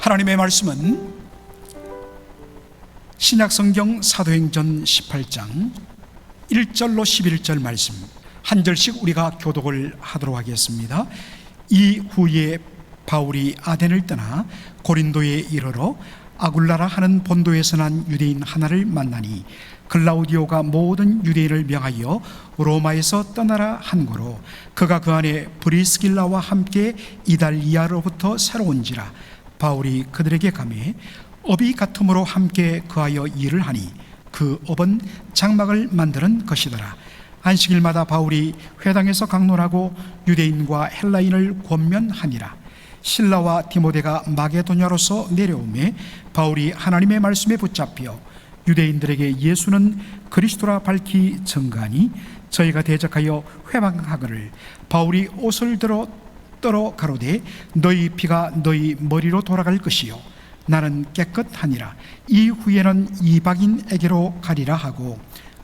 하나님의 말씀은 신약성경 사도행전 18장 1절로 11절 말씀 한 절씩 우리가 교독을 하도록 하겠습니다. 이후에 바울이 아덴을 떠나 고린도에 이르러 아굴라라 하는 본도에서 난 유대인 하나를 만나니 글라우디오가 모든 유대인을 명하여 로마에서 떠나라 한 거로 그가 그 안에 브리스길라와 함께 이달리아로부터 새로 온지라. 바울이 그들에게 가매 업이 같음으로 함께 그하여 일을 하니 그 업은 장막을 만드는 것이더라. 안식일마다 바울이 회당에서 강론하고 유대인과 헬라인을 권면하니라. 실라와 디모데가 마게도냐로서 내려오매 바울이 하나님의 말씀에 붙잡혀 유대인들에게 예수는 그리스도라 밝히 증거하니 저희가 대적하여 회방하거늘 바울이 옷을 떨어 가로되 너희 피가 너희 머리로 돌아갈 것이요 나는 깨끗하니라. 이후에는 이방인에게로 가리라 하고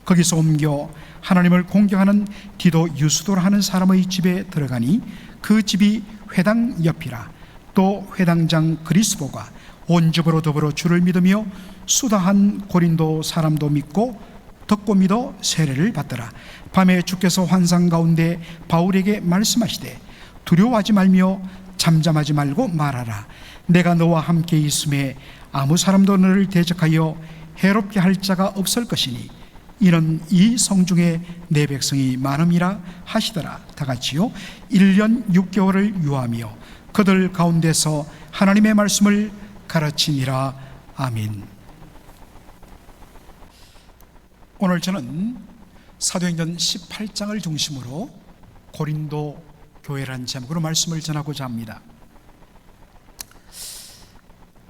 거기서 옮겨 하나님을 공경하는 디도 유스도라 하는 사람의 집에 들어가니 그 집이 회당 옆이라. 또 회당장 그리스보가 온 집으로 더불어 주를 믿으며 수다한 고린도 사람도 믿고 듣고 믿어 세례를 받더라. 밤에 주께서 환상 가운데 바울에게 말씀하시되 두려워하지 말며 잠잠하지 말고 말하라. 내가 너와 함께 있음에 아무 사람도 너를 대적하여 해롭게 할 자가 없을 것이니 이는 이 성중에 내 백성이 많음이라 하시더라. 다 같이요. 1년 6개월을 유하며 그들 가운데서 하나님의 말씀을 가르치니라. 아멘. 오늘 저는 사도행전 18장을 중심으로 고린도 교회라는 제목으로 말씀을 전하고자 합니다.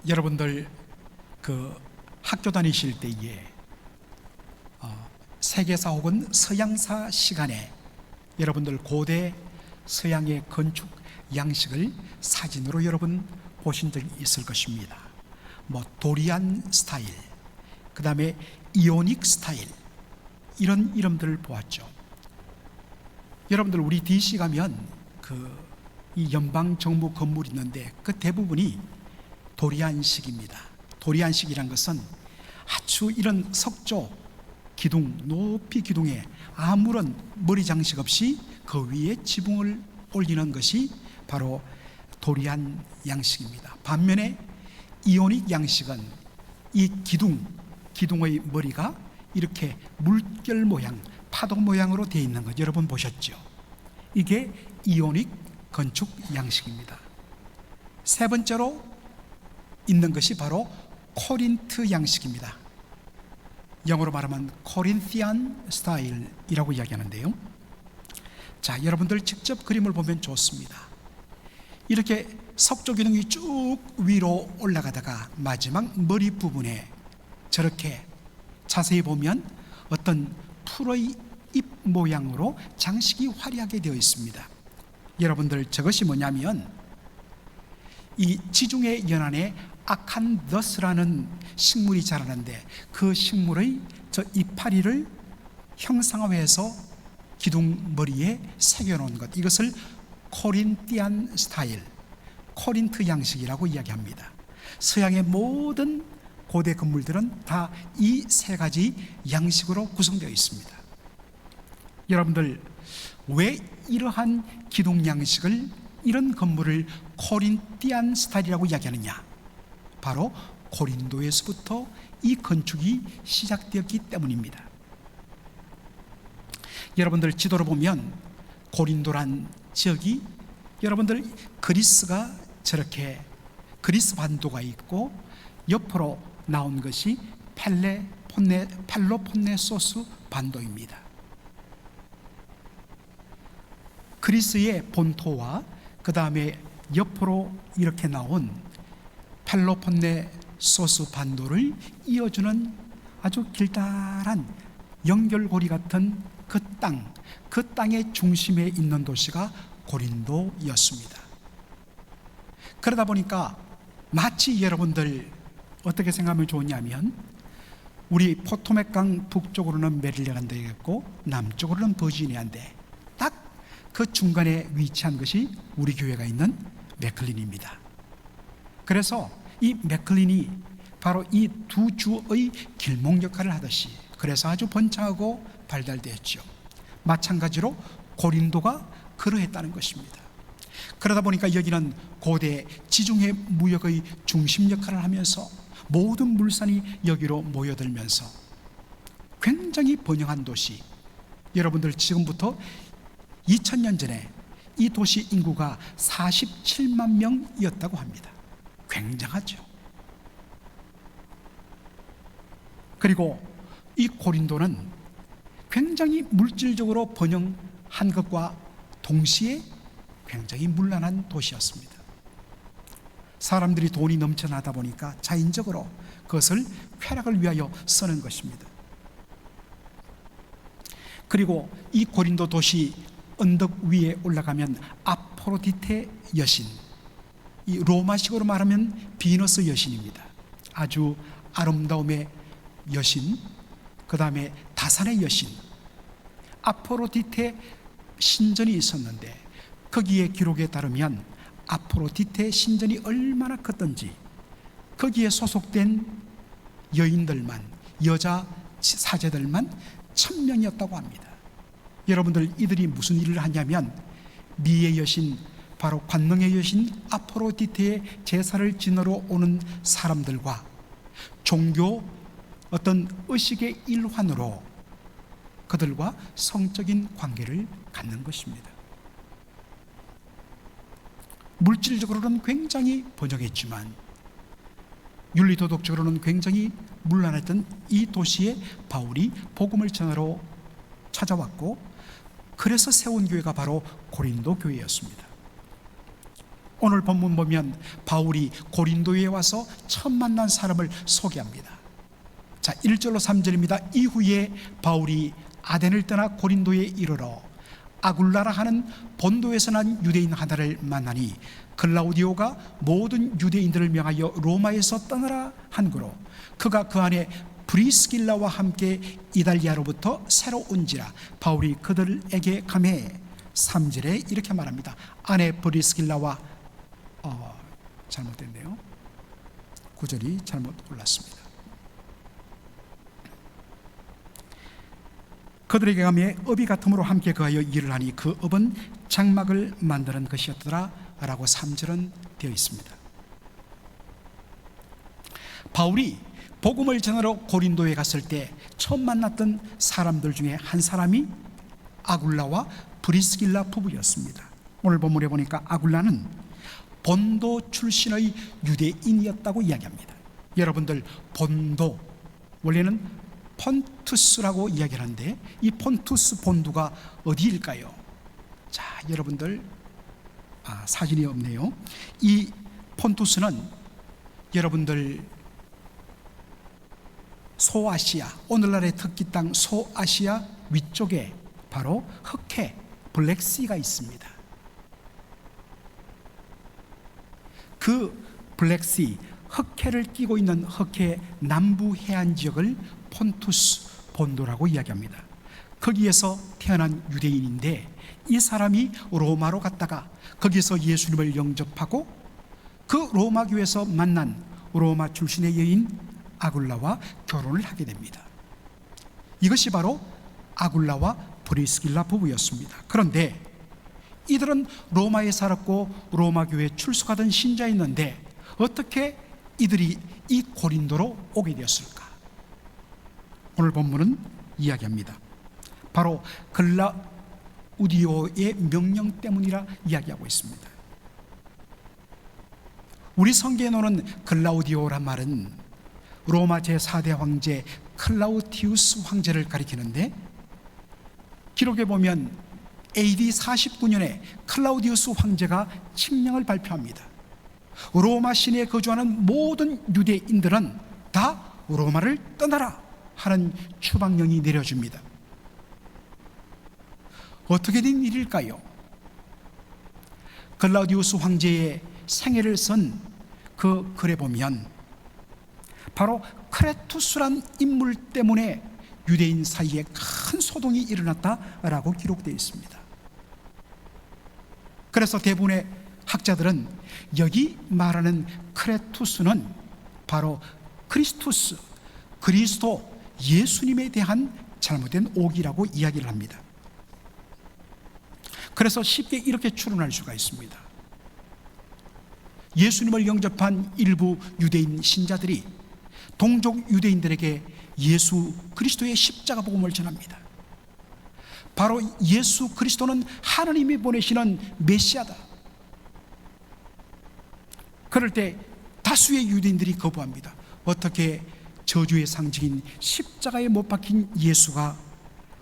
여러분들 학교 다니실 때에 세계사 혹은 서양사 시간에 여러분들 고대 서양의 건축 양식을 사진으로 여러분 보신 적이 있을 것입니다. 도리안 스타일, 그 다음에 이오닉 스타일, 이런 이름들을 보았죠. 여러분들 우리 DC 가면 이 연방 정부 건물이 있는데 그 대부분이 도리안식입니다. 도리안식이란 것은 아주 이런 석조 기둥, 높이 기둥에 아무런 머리 장식 없이 그 위에 지붕을 올리는 것이 바로 도리안 양식입니다. 반면에 이오닉 양식은 이 기둥의 머리가 이렇게 물결 모양, 파도 모양으로 되어 있는 것 여러분 보셨죠? 이게 이오닉 건축 양식입니다. 세 번째로 있는 것이 바로 코린트 양식입니다. 영어로 말하면 코린티안 스타일이라고 이야기하는데요. 자, 여러분들 직접 그림을 보면 좋습니다. 이렇게 석조 기둥이 쭉 위로 올라가다가 마지막 머리 부분에 저렇게 자세히 보면 어떤 풀의 잎 모양으로 장식이 화려하게 되어 있습니다. 여러분들 저것이 뭐냐면 이 지중해 연안에 아칸더스라는 식물이 자라는데 그 식물의 저 이파리를 형상화해서 기둥 머리에 새겨놓은 것, 이것을 코린티안 스타일, 코린트 양식이라고 이야기합니다. 서양의 모든 고대 건물들은 다 이 세 가지 양식으로 구성되어 있습니다. 여러분들 왜 이러한 기둥 양식을, 이런 건물을 코린티안 스타일이라고 이야기하느냐? 바로 고린도에서부터 이 건축이 시작되었기 때문입니다. 여러분들 지도로 보면 고린도란 지역이, 여러분들 그리스가 저렇게 그리스 반도가 있고 옆으로 나온 것이 펠로폰네소스 반도입니다. 그리스의 본토와 그 다음에 옆으로 이렇게 나온 펠로폰네소스 반도를 이어주는 아주 길다란 연결고리 같은 그 땅의 중심에 있는 도시가 고린도였습니다. 그러다 보니까 마치 여러분들 어떻게 생각하면 좋냐면 우리 포토맥강 북쪽으로는 메릴랜드가 있고 남쪽으로는 버지니아인데 딱 그 중간에 위치한 것이 우리 교회가 있는 맥클린입니다. 그래서 이 맥클린이 바로 이 두 주의 길목 역할을 하듯이, 그래서 아주 번창하고 발달되었죠. 마찬가지로 고린도가 그러했다는 것입니다. 그러다 보니까 여기는 고대 지중해 무역의 중심 역할을 하면서 모든 물산이 여기로 모여들면서 굉장히 번영한 도시, 여러분들 지금부터 2000년 전에 이 도시 인구가 47만 명이었다고 합니다. 굉장하죠. 그리고 이 고린도는 굉장히 물질적으로 번영한 것과 동시에 굉장히 문란한 도시였습니다. 사람들이 돈이 넘쳐나다 보니까 자인적으로 그것을 쾌락을 위하여 쓰는 것입니다. 그리고 이 고린도 도시 언덕 위에 올라가면 아프로디테 여신, 이 로마식으로 말하면 비너스 여신입니다. 아주 아름다움의 여신, 그 다음에 다산의 여신, 아프로디테 신전이 있었는데, 거기에 기록에 따르면 아프로디테 신전이 얼마나 컸던지 거기에 소속된 여인들만, 여자 사제들만 1000명이었다고 합니다. 여러분들, 이들이 무슨 일을 하냐면 미의 여신, 바로 관능의 여신 아프로디테의 제사를 지내러 오는 사람들과 종교 어떤 의식의 일환으로 그들과 성적인 관계를 갖는 것입니다. 물질적으로는 굉장히 번영했지만 윤리도덕적으로는 굉장히 문란했던 이 도시에 바울이 복음을 전하러 찾아왔고, 그래서 세운 교회가 바로 고린도 교회였습니다. 오늘 본문 보면 바울이 고린도에 와서 처음 만난 사람을 소개합니다. 자, 1절로 3절입니다. 이후에 바울이 아덴을 떠나 고린도에 이르러 아굴라라 하는 본도에서 난 유대인 하나를 만나니 글라우디오가 모든 유대인들을 명하여 로마에서 떠나라 한거로 그가 그 안에 브리스길라와 함께 이달리아로부터 새로 온지라 바울이 그들에게 가매. 3절에 이렇게 말합니다. 아내 브리스길라와 잘못됐네요. 9절이 잘못 올랐습니다. 그들에게 가매 업이 같음으로 함께 거하여 일을 하니 그 업은 장막을 만드는 것이었더라 라고 3절은 되어 있습니다. 바울이 복음을 전하러 고린도에 갔을 때 처음 만났던 사람들 중에 한 사람이 아굴라와 브리스길라 부부였습니다. 오늘 본문에 보니까 아굴라는 본도 출신의 유대인이었다고 이야기합니다. 여러분들, 본도 원래는 폰투스라고 이야기하는데 이 폰투스 본도가 어디일까요? 자, 여러분들, 사진이 없네요. 이 폰투스는 여러분들 소아시아, 오늘날의 터키 땅 소아시아 위쪽에 바로 흑해, 블랙시가 있습니다. 그 블랙시, 흑해를 끼고 있는 흑해 남부 해안 지역을 폰투스 본도라고 이야기합니다. 거기에서 태어난 유대인인데 이 사람이 로마로 갔다가 거기서 예수님을 영접하고 그 로마 교회에서 만난 로마 출신의 여인 아굴라와 결혼을 하게 됩니다. 이것이 바로 아굴라와 브리스길라 부부였습니다. 그런데 이들은 로마에 살았고 로마 교회에 출석하던 신자였는데 어떻게 이들이 이 고린도로 오게 되었을까? 오늘 본문은 이야기합니다. 바로 글라우디오의 명령 때문이라 이야기하고 있습니다. 우리 성경에 나오는 글라우디오란 말은 로마 제4대 황제 클라우디우스 황제를 가리키는데, 기록에 보면 AD 49년에 클라우디우스 황제가 칙령을 발표합니다. 로마 시내에 거주하는 모든 유대인들은 다 로마를 떠나라 하는 추방령이 내려집니다. 어떻게 된 일일까요? 글라우디우스 황제의 생애를 쓴 그 글에 보면 바로 크레투스란 인물 때문에 유대인 사이에 큰 소동이 일어났다라고 기록되어 있습니다. 그래서 대부분의 학자들은 여기 말하는 크레투스는 바로 크리스토스, 그리스도 예수님에 대한 잘못된 오기라고 이야기를 합니다. 그래서 쉽게 이렇게 추론할 수가 있습니다. 예수님을 영접한 일부 유대인 신자들이 동족 유대인들에게 예수 그리스도의 십자가 복음을 전합니다. 바로 예수 그리스도는 하나님이 보내시는 메시아다. 그럴 때 다수의 유대인들이 거부합니다. 어떻게 저주의 상징인 십자가에 못 박힌 예수가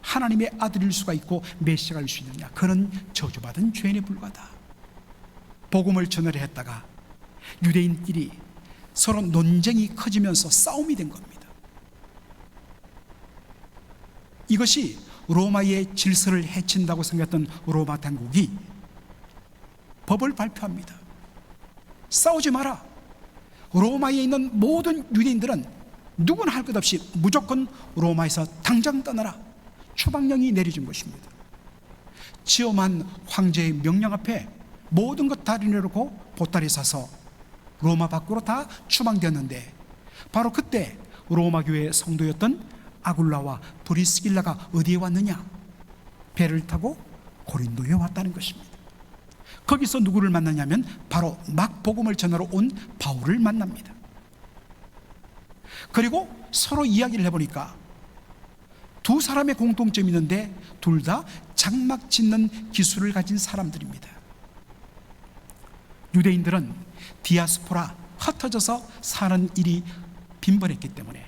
하나님의 아들일 수가 있고 메시아가 될 수 있느냐? 그는 저주받은 죄인에 불과하다. 복음을 전하려 했다가 유대인끼리 서로 논쟁이 커지면서 싸움이 된 겁니다. 이것이 로마의 질서를 해친다고 생각했던 로마 당국이 법을 발표합니다. 싸우지 마라. 로마에 있는 모든 유대인들은 누구나 할 것 없이 무조건 로마에서 당장 떠나라. 추방령이 내려진 것입니다. 지엄한 황제의 명령 앞에 모든 것 다 내려놓고 보따리 사서 로마 밖으로 다 추방되었는데, 바로 그때 로마 교회 성도였던 아굴라와 브리스길라가 어디에 왔느냐? 배를 타고 고린도에 왔다는 것입니다. 거기서 누구를 만나냐면 바로 막 복음을 전하러 온 바울을 만납니다. 그리고 서로 이야기를 해보니까 두 사람의 공통점이 있는데 둘 다 장막 짓는 기술을 가진 사람들입니다. 유대인들은 디아스포라, 흩어져서 사는 일이 빈번했기 때문에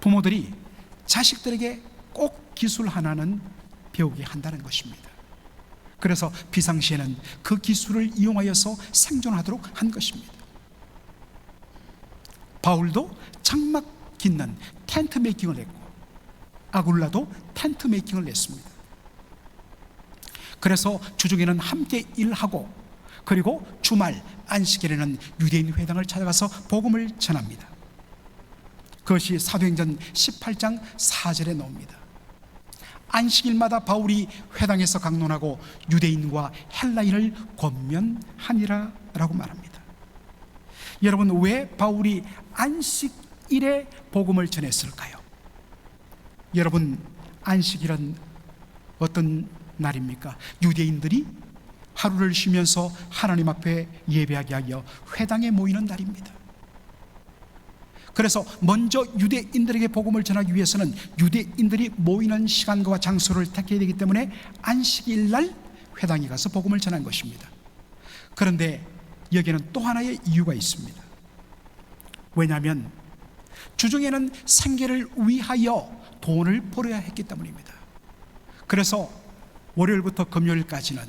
부모들이 자식들에게 꼭 기술 하나는 배우게 한다는 것입니다. 그래서 비상시에는 그 기술을 이용하여서 생존하도록 한 것입니다. 바울도 장막 짓는 텐트 메이킹을 했고 아굴라도 텐트 메이킹을 냈습니다. 그래서 주중에는 함께 일하고 그리고 주말 안식일에는 유대인 회당을 찾아가서 복음을 전합니다. 그것이 사도행전 18장 4절에 나옵니다. 안식일마다 바울이 회당에서 강론하고 유대인과 헬라인을 권면하니라 라고 말합니다. 여러분, 왜 바울이 안식일에 복음을 전했을까요? 여러분, 안식일은 어떤 날입니까? 유대인들이 하루를 쉬면서 하나님 앞에 예배하게 하여 회당에 모이는 날입니다. 그래서 먼저 유대인들에게 복음을 전하기 위해서는 유대인들이 모이는 시간과 장소를 택해야 되기 때문에 안식일 날 회당에 가서 복음을 전한 것입니다. 그런데 여기에는 또 하나의 이유가 있습니다. 왜냐하면 주중에는 생계를 위하여 돈을 벌어야 했기 때문입니다. 그래서 월요일부터 금요일까지는,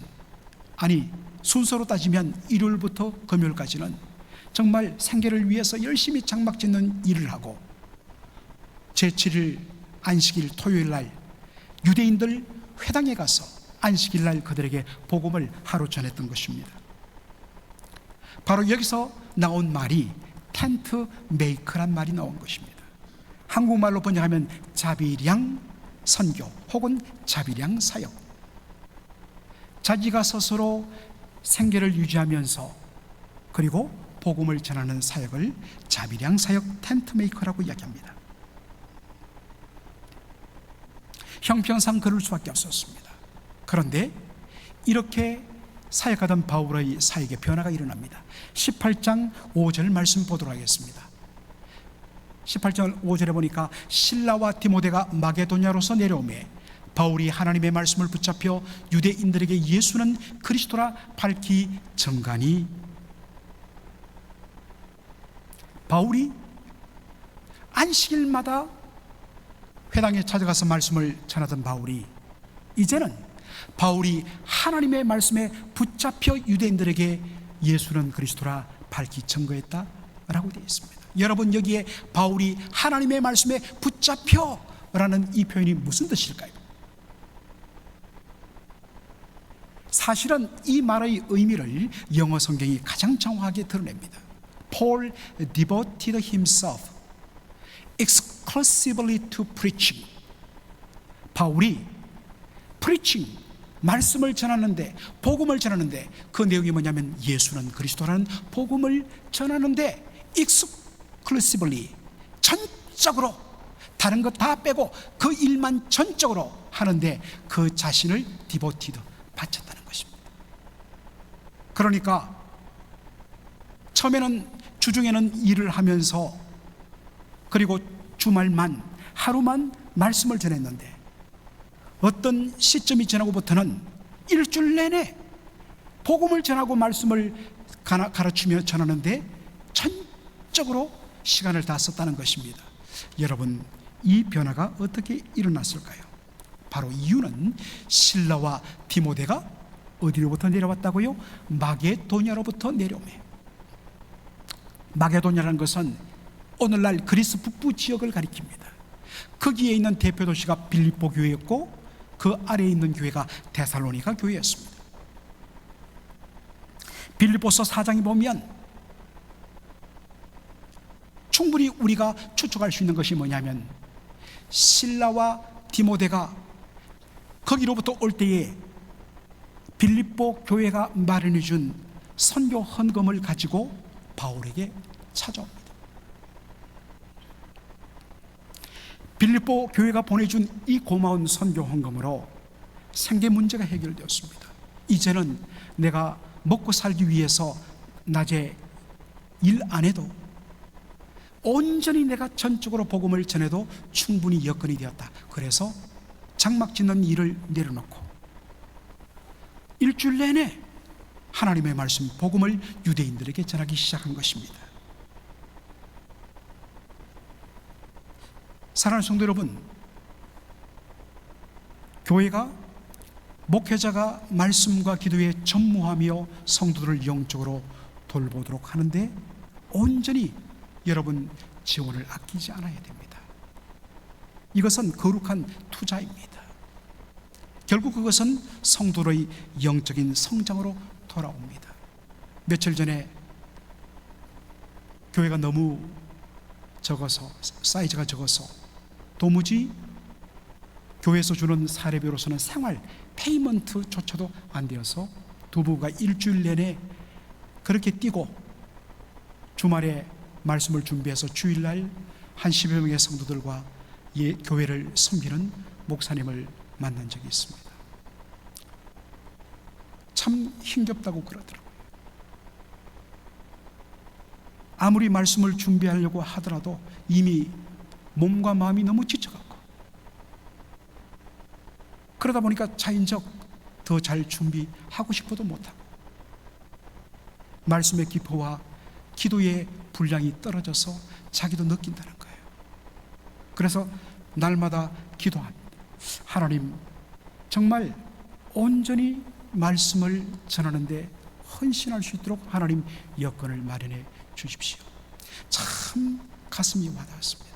아니 순서로 따지면 일요일부터 금요일까지는 정말 생계를 위해서 열심히 장막 짓는 일을 하고, 제7일 안식일 토요일 날 유대인들 회당에 가서 안식일 날 그들에게 복음을 하루 전했던 것입니다. 바로 여기서 나온 말이 텐트 메이커란 말이 나온 것입니다. 한국말로 번역하면 자비량 선교 혹은 자비량 사역. 자기가 스스로 생계를 유지하면서 그리고 복음을 전하는 사역을 자비량 사역 텐트 메이커라고 이야기합니다. 형평상 그럴 수밖에 없었습니다. 그런데 이렇게 사역하던 바울의 사역에 변화가 일어납니다. 18장 5절 말씀 보도록 하겠습니다. 18장 5절에 보니까 실라와 디모데가 마게도냐로서 내려오매 바울이 하나님의 말씀을 붙잡혀 유대인들에게 예수는 그리스도라 밝히 증가니. 바울이 안식일마다 회당에 찾아가서 말씀을 전하던 바울이 이제는 바울이 하나님의 말씀에 붙잡혀 유대인들에게 예수는 그리스도라 밝히 증거했다라고 되어 있습니다. 여러분, 여기에 바울이 하나님의 말씀에 붙잡혀라는 이 표현이 무슨 뜻일까요? 사실은 이 말의 의미를 영어 성경이 가장 정확하게 드러냅니다. Paul devoted himself exclusively to preaching. 바울이 preaching, 말씀을 전하는데, 복음을 전하는데, 그 내용이 뭐냐면 예수는 그리스도라는 복음을 전하는데 exclusively, 전적으로 다른 것 다 빼고 그 일만 전적으로 하는데 그 자신을 디보티드, 바쳤다는 것입니다. 그러니까 처음에는 주중에는 일을 하면서, 그리고 주말만, 하루만 말씀을 전했는데 어떤 시점이 지나고부터는 일주일 내내 복음을 전하고 말씀을 가르치며 전하는데 전적으로 시간을 다 썼다는 것입니다. 여러분, 이 변화가 어떻게 일어났을까요? 바로 이유는 실라와 디모데가 어디로부터 내려왔다고요? 마게도냐로부터 내려오매. 마게도냐라는 것은 오늘날 그리스 북부 지역을 가리킵니다. 거기에 있는 대표 도시가 빌립보 교회였고 그 아래에 있는 교회가 데살로니가 교회였습니다. 빌립보서 4장에 보면 충분히 우리가 추측할 수 있는 것이 뭐냐면, 실라와 디모데가 거기로부터 올 때에 빌립보 교회가 마련해 준 선교 헌금을 가지고 바울에게 찾아옵니다. 빌립보 교회가 보내준 이 고마운 선교 헌금으로 생계 문제가 해결되었습니다. 이제는 내가 먹고 살기 위해서 낮에 일 안 해도, 온전히 내가 전적으로 복음을 전해도 충분히 여건이 되었다. 그래서 장막 짓는 일을 내려놓고 일주일 내내 하나님의 말씀, 복음을 유대인들에게 전하기 시작한 것입니다. 사랑하는 성도 여러분, 교회가, 목회자가 말씀과 기도에 전무하며 성도들을 영적으로 돌보도록 하는데 온전히 여러분 지원을 아끼지 않아야 됩니다. 이것은 거룩한 투자입니다. 결국 그것은 성도의 영적인 성장으로 돌아옵니다. 며칠 전에 교회가 너무 적어서, 사이즈가 적어서 도무지 교회에서 주는 사례비로서는 생활 페이먼트조차도 안 되어서 두 부부가 일주일 내내 그렇게 뛰고 주말에 말씀을 준비해서 주일날 한 10여 명의 성도들과 교회를 섬기는 목사님을 만난 적이 있습니다. 참 힘겹다고 그러더라고요. 아무리 말씀을 준비하려고 하더라도 이미 몸과 마음이 너무 지쳐갖고, 그러다 보니까 차인적 더 잘 준비하고 싶어도 못하고, 말씀의 기포와 기도의 분량이 떨어져서 자기도 느낀다는 거예요. 그래서 날마다 기도합니다. 하나님, 정말 온전히 말씀을 전하는데 헌신할 수 있도록 하나님 여건을 마련해 주십시오. 참 가슴이 와닿았습니다.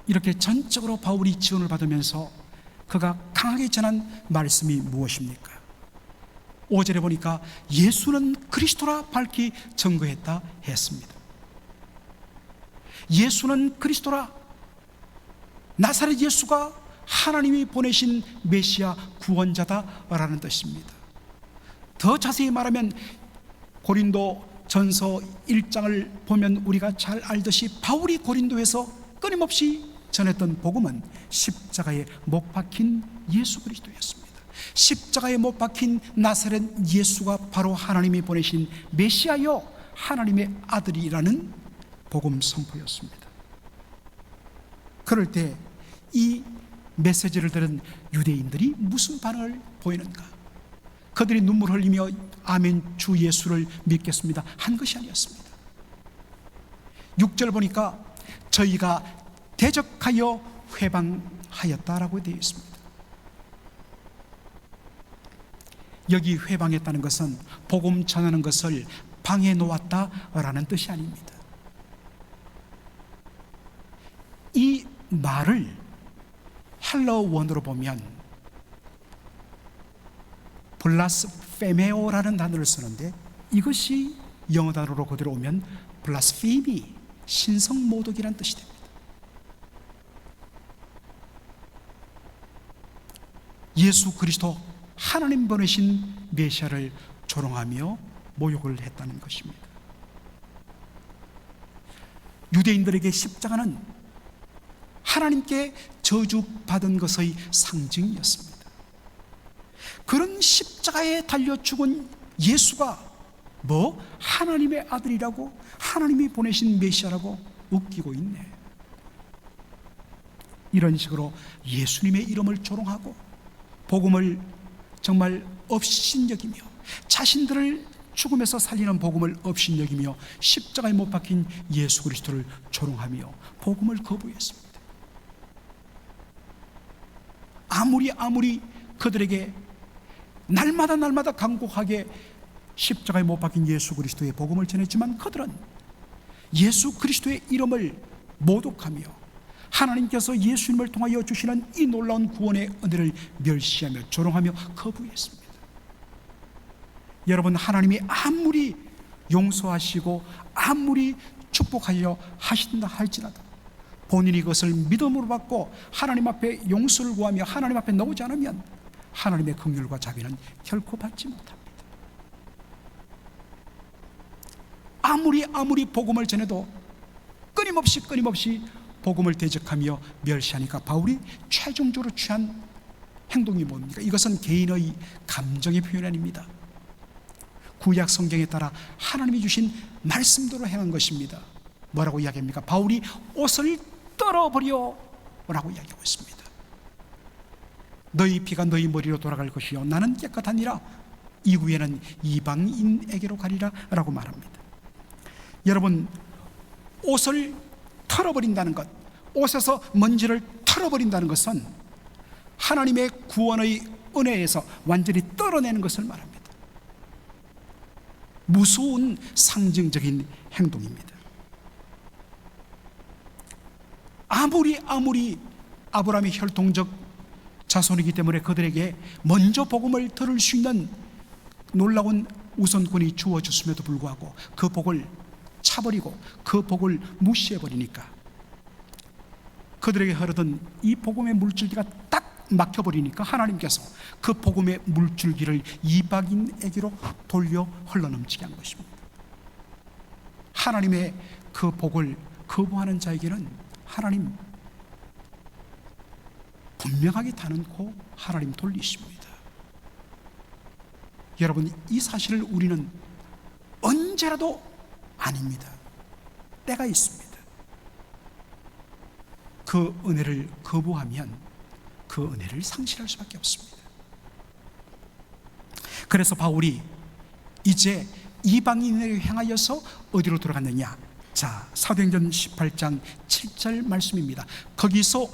이렇게 전적으로 바울이 지원을 받으면서 그가 강하게 전한 말씀이 무엇입니까? 5절에 보니까 예수는 그리스도라 밝히 증거했다 했습니다. 예수는 그리스도라, 나사렛 예수가 하나님이 보내신 메시아 구원자다라는 뜻입니다. 더 자세히 말하면 고린도 전서 1장을 보면 우리가 잘 알듯이 바울이 고린도에서 끊임없이 전했던 복음은 십자가에 못 박힌 예수 그리스도였습니다. 십자가에 못 박힌 나사렛 예수가 바로 하나님이 보내신 메시아요, 하나님의 아들이라는 복음 선포였습니다. 그럴 때 이 메시지를 들은 유대인들이 무슨 반응을 보이는가? 그들이 눈물 흘리며 아멘 주 예수를 믿겠습니다 한 것이 아니었습니다. 6절 보니까 저희가 대적하여 회방하였다라고 되어 있습니다. 여기 회방했다는 것은 복음 전하는 것을 방해 놓았다라는 뜻이 아닙니다. 이 말을 헬러 원어로 보면 블라스페메오라는 단어를 쓰는데, 이것이 영어 단어로 그대로 오면 블라스피미, 신성모독이라는 뜻이 됩니다. 예수 그리스도 하나님 보내신 메시아를 조롱하며 모욕을 했다는 것입니다. 유대인들에게 십자가는 하나님께 저주받은 것의 상징이었습니다. 그런 십자가에 달려 죽은 예수가 하나님의 아들이라고, 하나님이 보내신 메시아라고 웃기고 있네. 이런 식으로 예수님의 이름을 조롱하고 복음을 정말 업신여기며, 자신들을 죽음에서 살리는 복음을 업신여기며 십자가에 못 박힌 예수 그리스도를 조롱하며 복음을 거부했습니다. 아무리 그들에게 날마다 간곡하게 십자가에 못 박힌 예수 그리스도의 복음을 전했지만, 그들은 예수 그리스도의 이름을 모독하며 하나님께서 예수님을 통하여 주시는 이 놀라운 구원의 은혜를 멸시하며 조롱하며 거부했습니다. 여러분, 하나님이 아무리 용서하시고 아무리 축복하려 하신다 할지라도 본인이 그것을 믿음으로 받고 하나님 앞에 용서를 구하며 하나님 앞에 나오지 않으면 하나님의 긍휼과 자비는 결코 받지 못합니다. 아무리 복음을 전해도 끊임없이 복음을 대적하며 멸시하니까 바울이 최종적으로 취한 행동이 뭡니까? 이것은 개인의 감정의 표현이 아닙니다. 구약 성경에 따라 하나님이 주신 말씀대로 행한 것입니다. 뭐라고 이야기합니까? 바울이 옷을 떨어버려 라고 이야기하고 있습니다. 너희 피가 너희 머리로 돌아갈 것이요 나는 깨끗하니라. 이후에는 이방인에게로 가리라 라고 말합니다. 여러분, 옷을 털어버린다는 것, 옷에서 먼지를 털어버린다는 것은 하나님의 구원의 은혜에서 완전히 떨어내는 것을 말합니다. 무서운 상징적인 행동입니다. 아무리 아브라함의 혈통적 자손이기 때문에 그들에게 먼저 복음을 들을 수 있는 놀라운 우선권이 주어졌음에도 불구하고 그 복을 차버리고 그 복을 무시해버리니까 그들에게 흐르던 이 복음의 물줄기가 딱 막혀버리니까 하나님께서 그 복음의 물줄기를 이방인에게로 돌려 흘러넘치게 한 것입니다. 하나님의 그 복을 거부하는 자에게는 하나님 분명하게 다놓고 하나님 돌리십니다. 여러분, 이 사실을 우리는 언제라도 아닙니다. 때가 있습니다. 그 은혜를 거부하면 그 은혜를 상실할 수밖에 없습니다. 그래서 바울이 이제 이방인을 향하여서 어디로 들어갔느냐? 자, 사도행전 18장 7절 말씀입니다. 거기서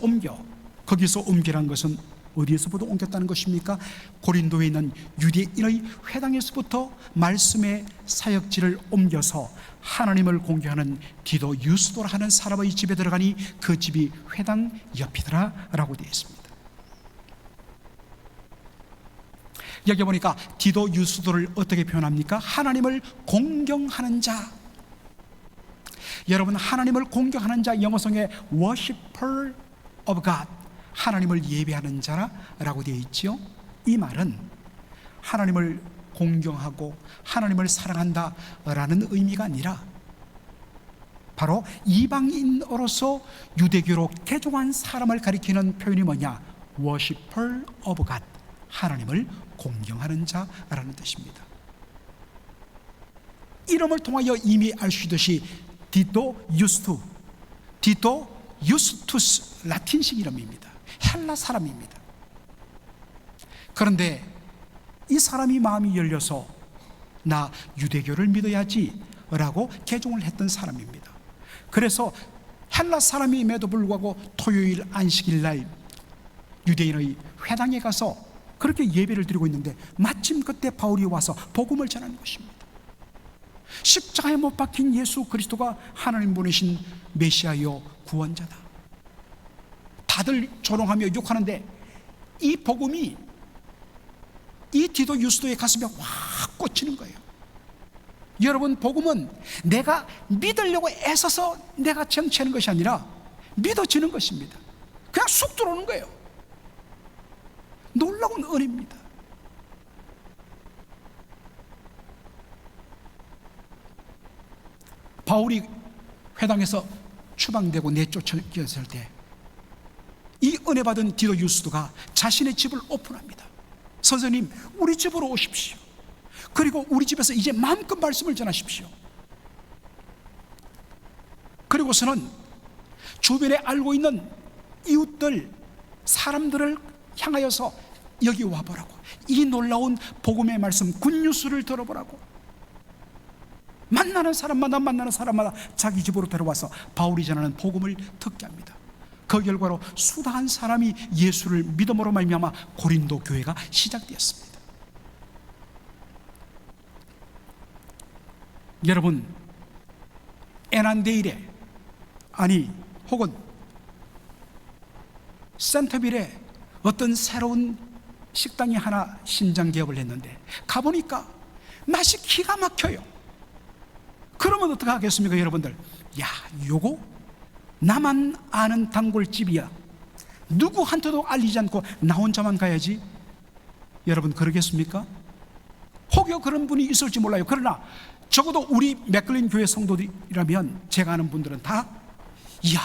옮겨란 것은 어디에서부터 옮겼다는 것입니까? 고린도에 있는 유대인의 회당에서부터 말씀의 사역지를 옮겨서 하나님을 공개하는 디도 유스도라 하는 사람의 집에 들어가니 그 집이 회당 옆이더라 라고 되어 있습니다. 여기 보니까 디도 유스도를 어떻게 표현합니까? 하나님을 공경하는 자. 여러분, 하나님을 공경하는 자, 영어성에 worshiper of God, 하나님을 예배하는 자라고 되어 있지요. 이 말은 하나님을 공경하고 하나님을 사랑한다라는 의미가 아니라 바로 이방인으로서 유대교로 개종한 사람을 가리키는 표현이 뭐냐? worshiper of God, 하나님을 공경하는 자라는 뜻입니다. 이름을 통하여 이미 알 수 있듯이 디도 유스투스, 라틴식 이름입니다. 헬라 사람입니다. 그런데 이 사람이 마음이 열려서 나 유대교를 믿어야지 라고 개종을 했던 사람입니다. 그래서 헬라 사람임에도 불구하고 토요일 안식일 날 유대인의 회당에 가서 그렇게 예배를 드리고 있는데 마침 그때 바울이 와서 복음을 전하는 것입니다. 십자가에 못 박힌 예수 그리스도가 하나님 보내신 메시아요 구원자다. 다들 조롱하며 욕하는데 이 복음이 이 디도 유스도의 가슴에 확 꽂히는 거예요. 여러분, 복음은 내가 믿으려고 애써서 내가 정치하는 것이 아니라 믿어지는 것입니다. 그냥 쑥 들어오는 거예요. 놀라운 은혜입니다. 바울이 회당에서 추방되고 내쫓겼을 때 이 은혜 받은 디도 유스도가 자신의 집을 오픈합니다. 선생님, 우리 집으로 오십시오. 그리고 우리 집에서 이제 마음껏 말씀을 전하십시오. 그리고서는 주변에 알고 있는 이웃들, 사람들을 향하여서 여기 와보라고, 이 놀라운 복음의 말씀, 굿뉴스를 들어보라고, 만나는 사람마다 자기 집으로 데려와서 바울이 전하는 복음을 듣게 합니다. 그 결과로 수다한 사람이 예수를 믿음으로 말미암아 고린도 교회가 시작되었습니다. 여러분, 에난데일에, 아니 혹은 센터빌에 어떤 새로운 식당이 하나 신장 개업을 했는데 가보니까 맛이 기가 막혀요. 그러면 어떻게 하겠습니까, 여러분들? 야, 요거 나만 아는 단골집이야, 누구한테도 알리지 않고 나 혼자만 가야지. 여러분, 그러겠습니까? 혹여 그런 분이 있을지 몰라요. 그러나 적어도 우리 맥클린 교회 성도들이라면, 제가 아는 분들은 다, 이야,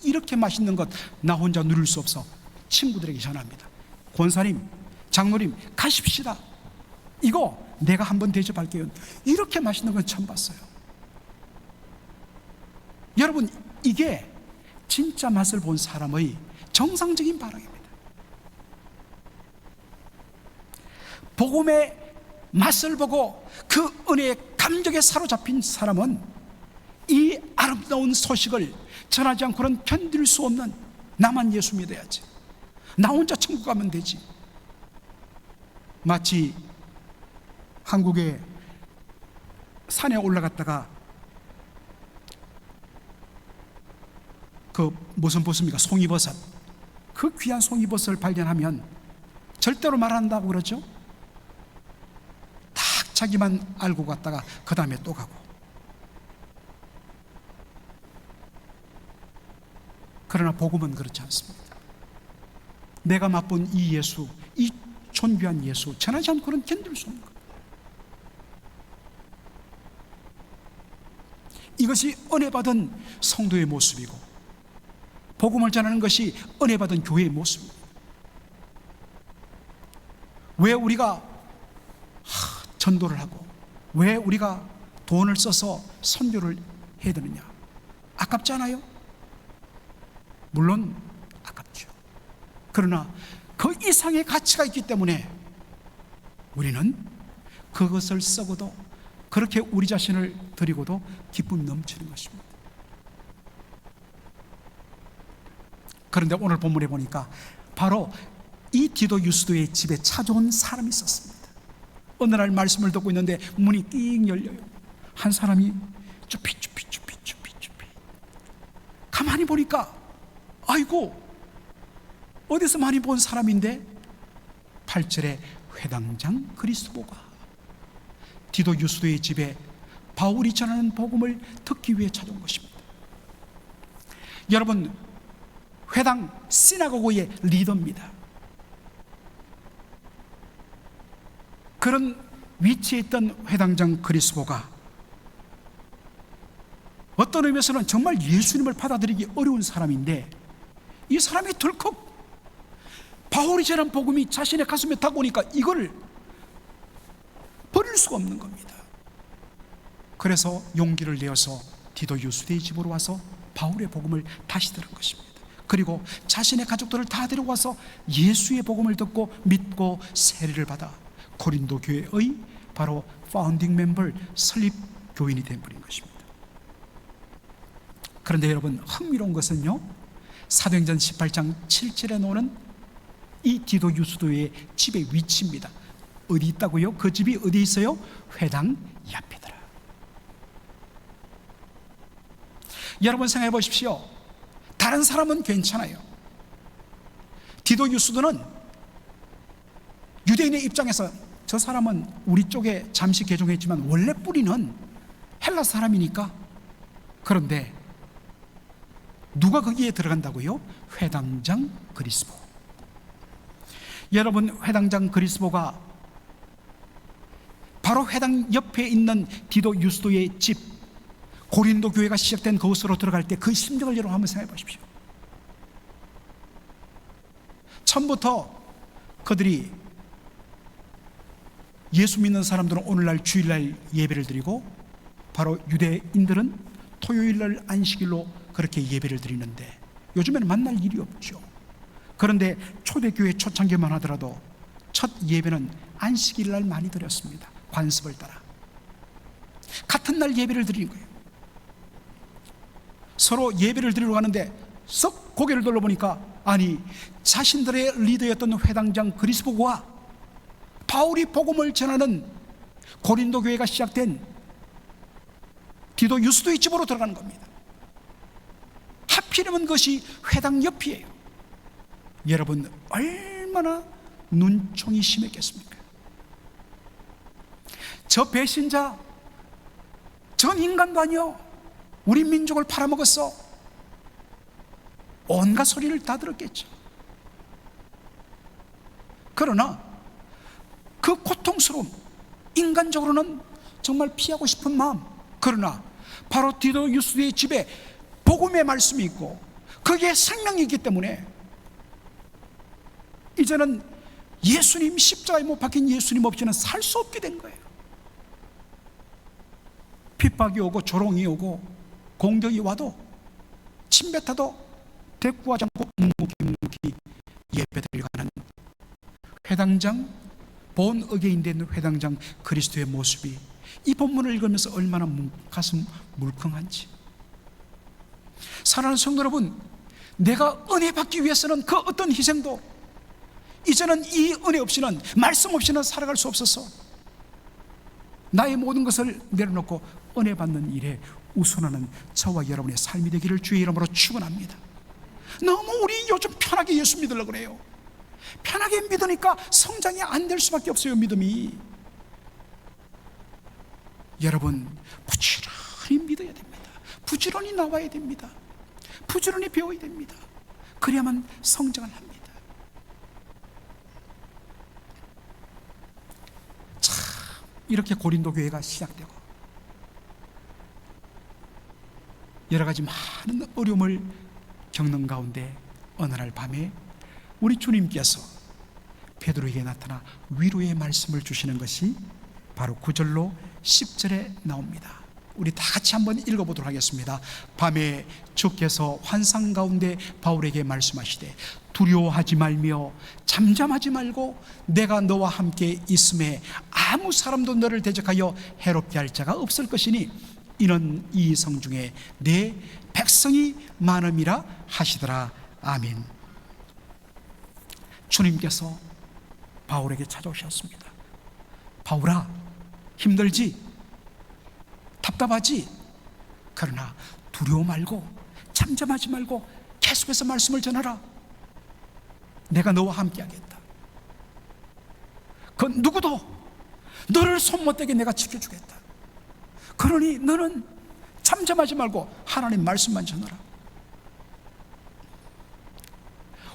이렇게 맛있는 것 나 혼자 누릴 수 없어 친구들에게 전합니다. 권사님, 장로님, 가십시다. 이거 내가 한번 대접할게요. 이렇게 맛있는 건 처음 봤어요. 여러분, 이게 진짜 맛을 본 사람의 정상적인 반응입니다. 복음의 맛을 보고 그 은혜의 감격에 사로잡힌 사람은 이 아름다운 소식을 전하지 않고는 견딜 수 없는, 나만 예수 믿어야지, 나 혼자 천국 가면 되지. 마치 한국의 산에 올라갔다가 그 무슨 버섯입니까? 송이버섯. 그 귀한 송이버섯을 발견하면 절대로 말 안 한다고 그러죠. 딱 자기만 알고 갔다가 그 다음에 또 가고. 그러나 복음은 그렇지 않습니다. 내가 맛본 이 예수, 이 존귀한 예수 전하지 않고는 견딜 수 없는 겁니다. 이것이 은혜 받은 성도의 모습이고, 복음을 전하는 것이 은혜 받은 교회의 모습입니다. 왜 우리가 전도를 하고, 왜 우리가 돈을 써서 선교를 해야 되느냐? 아깝지 않아요? 물론 아깝죠. 그러나 그 이상의 가치가 있기 때문에 우리는 그것을 썩어도, 그렇게 우리 자신을 드리고도 기쁨이 넘치는 것입니다. 그런데 오늘 본문에 보니까 바로 이 디도 유스도의 집에 찾아온 사람이 있었습니다. 어느 날 말씀을 듣고 있는데 문이 띵 열려요. 한 사람이 쭈삐 가만히 보니까, 아이고, 어디서 많이 본 사람인데 8절에 회당장 그리스도가 디도 유스도의 집에 바울이 전하는 복음을 듣기 위해 찾아온 것입니다. 여러분, 회당 시나고그의 리더입니다. 그런 위치에 있던 회당장 그리스도가 어떤 의미에서는 정말 예수님을 받아들이기 어려운 사람인데, 이 사람이 덜컥 바울이 전한 복음이 자신의 가슴에 다가오니까 이걸 버릴 수가 없는 겁니다. 그래서 용기를 내어서 디도 유스도의 집으로 와서 바울의 복음을 다시 들은 것입니다. 그리고 자신의 가족들을 다 데려와서 예수의 복음을 듣고 믿고 세례를 받아 고린도 교회의 바로 파운딩 멤버, 설립 교인이 된 분인 것입니다. 그런데 여러분, 흥미로운 것은요, 사도행전 18장 7절에 나오는 이 디도 유스도의 집의 위치입니다. 어디 있다고요? 그 집이 어디 있어요? 회당 옆이더라. 여러분 생각해 보십시오. 다른 사람은 괜찮아요. 디도 유스도는 유대인의 입장에서 저 사람은 우리 쪽에 잠시 개종했지만 원래 뿌리는 헬라 사람이니까. 그런데 누가 거기에 들어간다고요? 회당장 그리스도. 여러분, 회당장 그리스도가 바로 회당 옆에 있는 디도 유스도의 집, 고린도 교회가 시작된 그곳으로 들어갈 때 그 심정을 여러분 한번 생각해 보십시오. 처음부터 그들이 예수 믿는 사람들은 오늘날 주일날 예배를 드리고, 바로 유대인들은 토요일날 안식일로 그렇게 예배를 드리는데, 요즘에는 만날 일이 없죠. 그런데 초대교회 초창기만 하더라도 첫 예배는 안식일날 많이 드렸습니다. 관습을 따라 같은 날 예배를 드리는 거예요. 서로 예배를 드리러 가는데 썩 고개를 돌려보니까, 아니, 자신들의 리더였던 회당장 그리스도와 바울이 복음을 전하는 고린도 교회가 시작된 디도 유스도의 집으로 들어가는 겁니다. 하필이면 그것이 회당 옆이에요. 여러분, 얼마나 눈총이 심했겠습니까? 저 배신자, 전 인간도 아니요, 우리 민족을 팔아먹었어, 온갖 소리를 다 들었겠죠. 그러나 그 고통스러움, 인간적으로는 정말 피하고 싶은 마음, 그러나 바로 디도 유스도의 집에 복음의 말씀이 있고 거기에 생명이 있기 때문에 이제는 예수님, 십자가에 못 박힌 예수님 없이는 살 수 없게 된 거예요. 핍박이 오고 조롱이 오고 공격이 와도 침뱉어도 대꾸하지 않고 묵묵히 예배드리가는 회당장, 본 어게인된 회당장 그리스도의 모습이 이 본문을 읽으면서 얼마나 가슴 물컹한지. 사랑하는 성도 여러분, 내가 은혜 받기 위해서는 그 어떤 희생도 이제는 이 은혜 없이는, 말씀 없이는 살아갈 수 없어서 나의 모든 것을 내려놓고 은혜 받는 일에 우선하는 저와 여러분의 삶이 되기를 주의 이름으로 축원합니다. 너무 우리 요즘 편하게 예수 믿으려고 그래요. 편하게 믿으니까 성장이 안 될 수밖에 없어요. 믿음이. 여러분, 부지런히 믿어야 됩니다. 부지런히 나와야 됩니다. 부지런히 배워야 됩니다. 그래야만 성장을 합니다. 참, 이렇게 고린도 교회가 시작되고 여러 가지 많은 어려움을 겪는 가운데 어느 날 밤에 우리 주님께서 베드로에게 나타나 위로의 말씀을 주시는 것이 바로 9절로 10절에 나옵니다. 우리 다 같이 한번 읽어보도록 하겠습니다. 밤에 주께서 환상 가운데 바울에게 말씀하시되 두려워하지 말며 잠잠하지 말고 내가 너와 함께 있음에 아무 사람도 너를 대적하여 해롭게 할 자가 없을 것이니 이는 이 성 중에 내 백성이 많음이라 하시더라. 아멘. 주님께서 바울에게 찾아오셨습니다. 바울아, 힘들지? 답답하지? 그러나 두려워 말고 잠잠하지 말고 계속해서 말씀을 전하라. 내가 너와 함께 하겠다. 그 누구도 너를 손 못대게 내가 지켜주겠다. 그러니 너는 잠잠하지 말고 하나님 말씀만 전하라.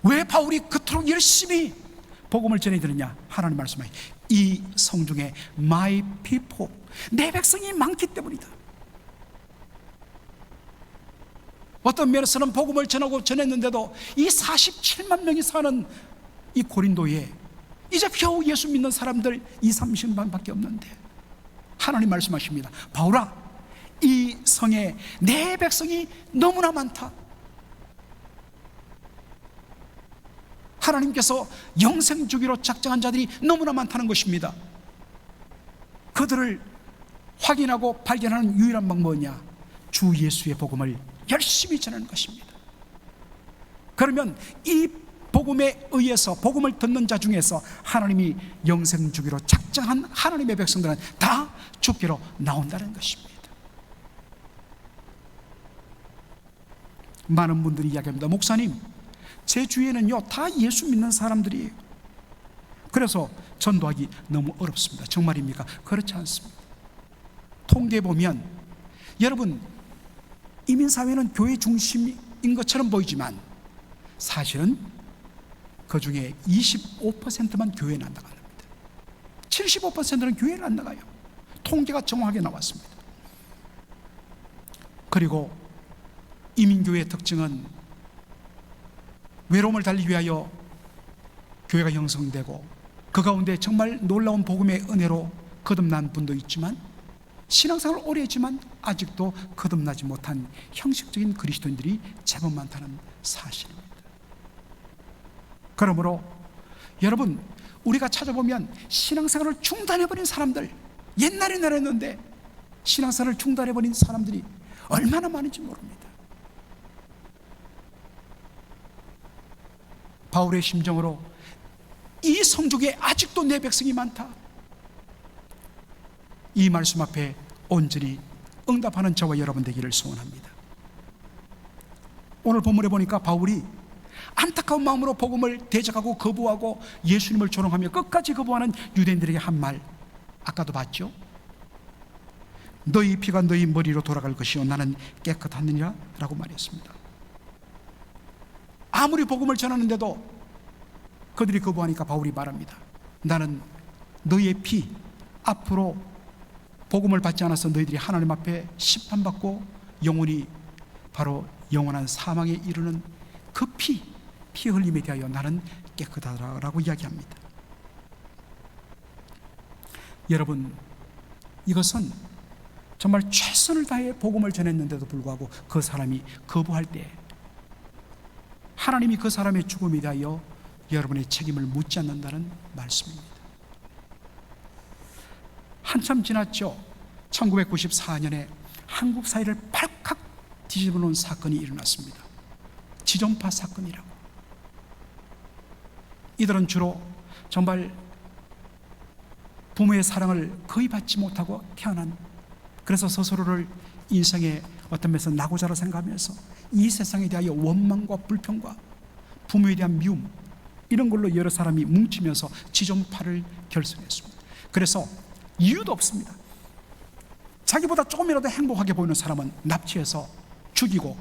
왜 바울이 그토록 열심히 복음을 전해드느냐? 하나님 말씀하시 이 성중에 my people, 내 백성이 많기 때문이다. 어떤 면에서는 복음을 전하고 전했는데도 이 47만 명이 사는 이 고린도에 이제 겨우 예수 믿는 사람들 20-30만 밖에 없는데 하나님 말씀하십니다. 바울아, 이 성에 내 백성이 너무나 많다. 하나님께서 영생 주기로 작정한 자들이 너무나 많다는 것입니다. 그들을 확인하고 발견하는 유일한 방법은 뭐냐? 주 예수의 복음을 열심히 전하는 것입니다. 그러면 이 복음에 의해서 복음을 듣는 자 중에서 하나님이 영생 주기로 작정한 하나님의 백성들은 다 주께로 나온다는 것입니다. 많은 분들이 이야기합니다. 목사님, 제 주위에는요 다 예수 믿는 사람들이에요. 그래서 전도하기 너무 어렵습니다. 정말입니까? 그렇지 않습니다. 통계 보면 여러분, 이민사회는 교회 중심인 것처럼 보이지만 사실은 그 중에 25%만 교회에 안 나갑니다. 75%는 교회를 안 나가요. 통계가 정확하게 나왔습니다. 그리고 이민교회의 특징은 외로움을 달리기 위하여 교회가 형성되고 그 가운데 정말 놀라운 복음의 은혜로 거듭난 분도 있지만, 신앙생활을 오래 했지만 아직도 거듭나지 못한 형식적인 그리스도인들이 제법 많다는 사실입니다. 그러므로 여러분, 우리가 찾아보면 신앙생활을 중단해버린 사람들, 옛날에 나랬는데 신앙생활을 중단해버린 사람들이 얼마나 많은지 모릅니다. 바울의 심정으로 이 성중에 아직도 내 백성이 많다, 이 말씀 앞에 온전히 응답하는 저와 여러분 되기를 소원합니다. 오늘 본문에 보니까 바울이 안타까운 마음으로 복음을 대적하고 거부하고 예수님을 조롱하며 끝까지 거부하는 유대인들에게 한 말, 아까도 봤죠? 너희 피가 너희 머리로 돌아갈 것이요 나는 깨끗하느니라 라고 말했습니다. 아무리 복음을 전하는데도 그들이 거부하니까 바울이 말합니다. 나는 너희의 피, 앞으로 복음을 받지 않아서 너희들이 하나님 앞에 심판받고 영원히 바로 영원한 사망에 이르는 그 피 흘림에 대하여 나는 깨끗하다라고 이야기합니다. 여러분, 이것은 정말 최선을 다해 복음을 전했는데도 불구하고 그 사람이 거부할 때 하나님이 그 사람의 죽음에 대하여 여러분의 책임을 묻지 않는다는 말씀입니다. 한참 지났죠. 1994년에 한국 사회를 발칵 뒤집어 놓은 사건이 일어났습니다. 지존파 사건이라고. 이들은 주로 정말 부모의 사랑을 거의 받지 못하고 태어난, 그래서 스스로를 인생의 어떤 면에서 낙오자로 생각하면서 이 세상에 대하여 원망과 불평과 부모에 대한 미움, 이런 걸로 여러 사람이 뭉치면서 지존파를 결성했습니다. 그래서 이유도 없습니다. 자기보다 조금이라도 행복하게 보이는 사람은 납치해서 죽이고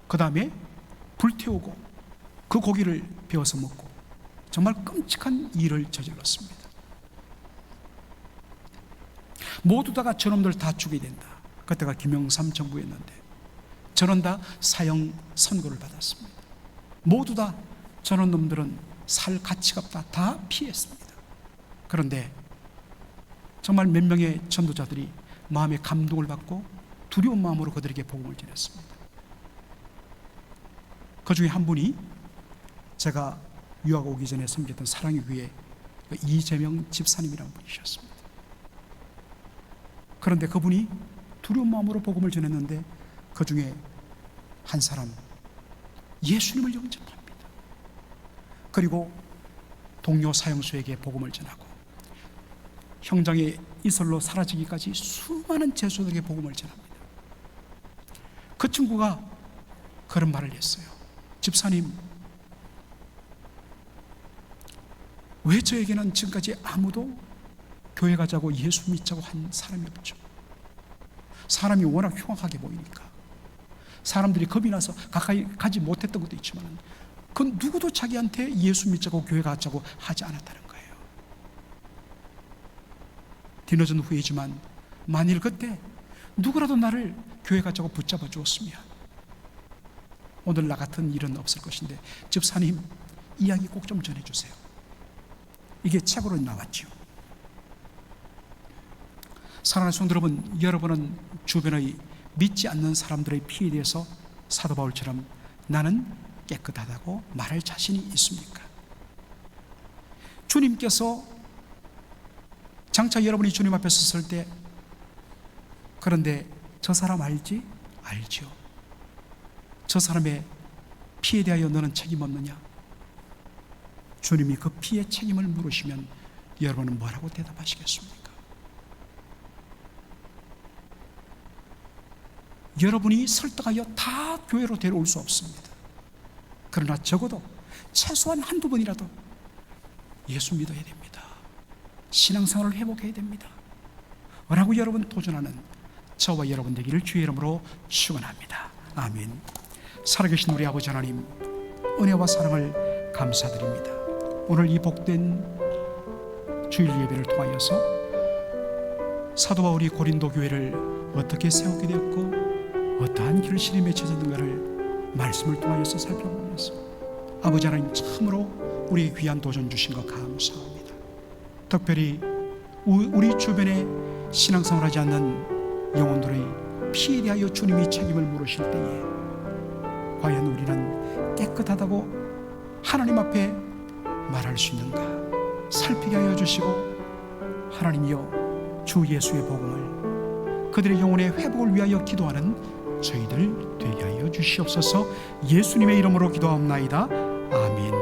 그 다음에 불태우고 그 고기를 베어서 먹고 정말 끔찍한 일을 저질렀습니다. 모두 다가 저놈들 다 죽여야 된다. 그때가 김영삼 정부였는데 저는 다 사형 선고를 받았습니다. 모두 다 저런 놈들은 살 가치가 없다, 다 피했습니다. 그런데 정말 몇 명의 전도자들이 마음의 감동을 받고 두려운 마음으로 그들에게 복음을 전했습니다. 그 중에 한 분이 제가 유학 오기 전에 섬겼던 사랑의 교회 이재명 집사님이라는 분이셨습니다. 그런데 그분이 두려운 마음으로 복음을 전했는데 그 중에 한 사람 예수님을 영접합니다. 그리고 동료 사형수에게 복음을 전하고 형장의 이슬로 사라지기까지 수많은 제수들에게 복음을 전합니다. 그 친구가 그런 말을 했어요. 집사님, 왜 저에게는 지금까지 아무도 교회 가자고 예수 믿자고 한 사람이 없죠? 사람이 워낙 흉악하게 보이니까 사람들이 겁이 나서 가까이 가지 못했던 것도 있지만 그 누구도 자기한테 예수 믿자고 교회 가자고 하지 않았다는 거예요. 뒤늦은 후이지만 만일 그때 누구라도 나를 교회 가자고 붙잡아 주었으면 오늘 나 같은 일은 없을 것인데 집사님, 이야기 꼭 좀 전해주세요. 이게 책으로 나왔죠. 사랑하는 성도 여러분, 여러분은 주변의 믿지 않는 사람들의 피에 대해서 사도 바울처럼 나는 깨끗하다고 말할 자신이 있습니까? 주님께서 장차 여러분이 주님 앞에 섰을 때 그런데 저 사람 알지? 알죠. 저 사람의 피에 대하여 너는 책임 없느냐? 주님이 그 피의 책임을 물으시면 여러분은 뭐라고 대답하시겠습니까? 여러분이 설득하여 다 교회로 데려올 수 없습니다. 그러나 적어도 최소한 한두 번이라도 예수 믿어야 됩니다. 신앙생활을 회복해야 됩니다. 라고 여러분 도전하는 저와 여러분 되기를 주의 이름으로 축원합니다. 아멘. 살아계신 우리 아버지 하나님, 은혜와 사랑을 감사드립니다. 오늘 이 복된 주일 예배를 통하여서 사도 바울이 고린도 교회를 어떻게 세우게 되었고 어떠한 결실이 맺혀졌는가를 말씀을 통하여서 살펴보면서 아버지 하나님, 참으로 우리 귀한 도전 주신 것 감사합니다. 특별히 우리 주변에 신앙생활 하지 않는 영혼들의 피에 대하여 주님이 책임을 물으실 때에 과연 우리는 깨끗하다고 하나님 앞에 말할 수 있는가 살피게 하여 주시고, 하나님이여 주 예수의 복음을 그들의 영혼의 회복을 위하여 기도하는 저희들 되게 하여 주시옵소서. 예수님의 이름으로 기도합나이다. 아멘.